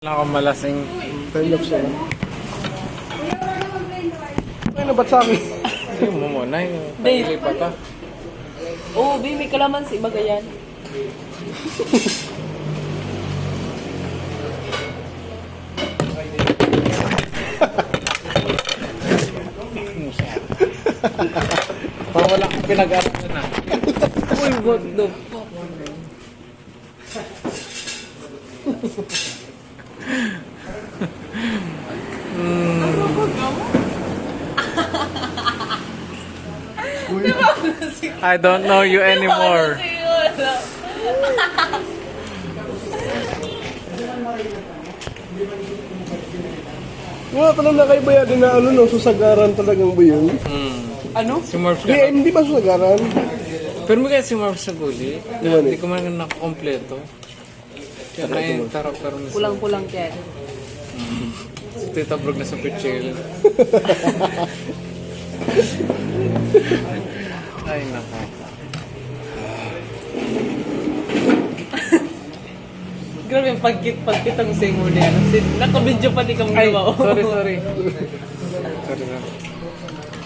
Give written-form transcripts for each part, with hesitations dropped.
Wala akong malasing. Kind of siya. Ay, nabat sa akin. Hindi mo muna yung paili pa ta. Oo, may kalamansi, magayan. Parang wala akong pinag-aralan na. Uy, what the fuck? I don't know you anymore. Wala pa nang nakaiba din na ano, no, susagaran talagang ba yun? Ano? Si Marv Hindi, ka. hindi pa susagaran. Pero may kaya si Marv sa guli. Naman Hindi ko man nakakompleto. Kaya na yung tarap pero na Kulang-kulang kaya. si Tita Brog na sa pichil. Ay, naka. Grabe yung pagkit ang singo niya. Naka-video pa di kang Ay, gawa. sorry. Sorry.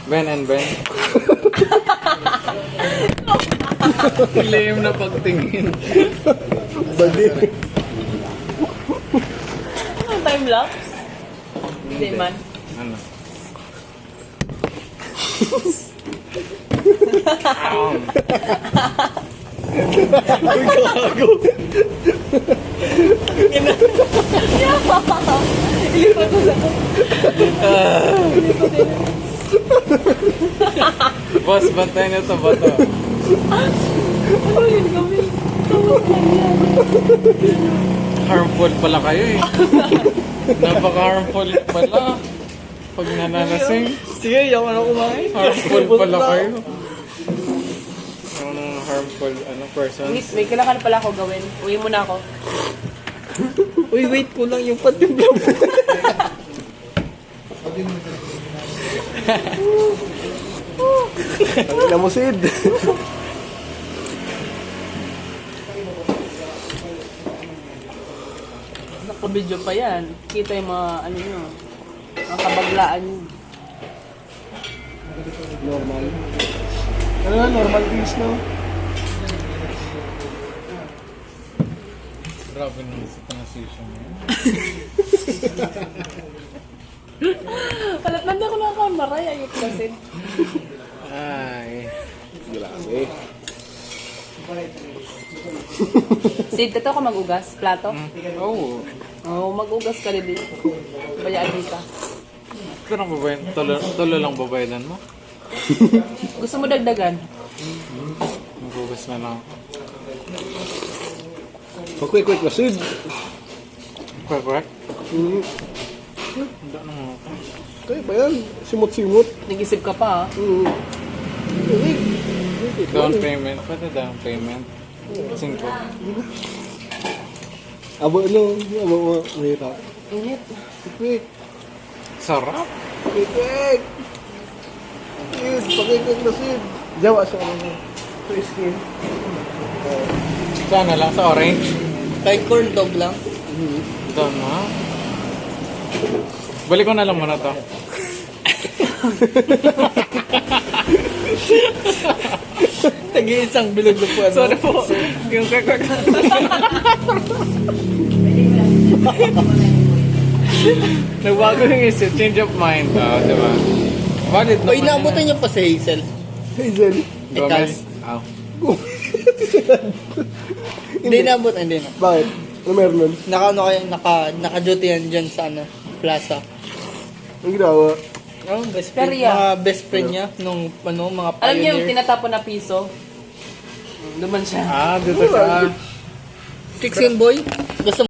Ben and Ben. Lame na pagtingin. Badi. Anong time-lapse? Hindi man. Ano? Uy, gago. Ilipat ko sa Boss, bantay na to, bato. Ano yun kami? Harmful pala kayo eh. Napaka-harmful pala. Pag nananasing, Sige, yaw na kumain. harmful pala kayo. Anong harmful person? Wait, may kailangan pala ako gawin. Uwi muna ako. Uy, wait ko lang yung patimpla mo. Ang ina mo, Sid. Naka-video pa yan. Kita yung mga ano nyo. Mga kabaglaan nyo. Normal. Ano na, normal things na. Grabe naman sa transition mo. Palat nanda ko na camera. Ayot kasi. Ay. Grabe. Sid, ito ka mag-ugas? Plato? Oo. Oo, mag-ugas ka rin dito. Bayaan ka. Ito lang babayan. Tulo lang babayadan mo. Gusto mo dagdagan? Magugas na lang. Quick na, Sid. Correct? Mm. Hindi naman ako. Kaya ba yan? Simot-simot. Nag-isip ka pa, ha? Mm. Wait. Down payment. Pwede down payment. 5. Abo, ano? Abo, mahira. Init. Quick. Sarap. Quick. Sid, pakikik na, Sid. Jawa siya ano. Crispy. Sana lang sa orange. Kahit corn dog lang. Doon na. Balik ko na lang muna to. Tagi-isang bilog na po. Sorry po. Yung kakak. Nagbago yung isip. Change of mind. Diba? Valid naman. Oy, naabutan niyo pa si Hazel. Hazel. Gomez. Aw. Hindi naabot, hindi na. Bakit? Ano meron nun? Naka-duty yan dyan sa ano, plaza. Ang ginawa? Oh, best friend. Perya. Mga best friend niya nung ano, mga pioneer. Alam niyo yung tinatapon na piso? Duman siya. Ah, dito siya. Chicks yun, boy.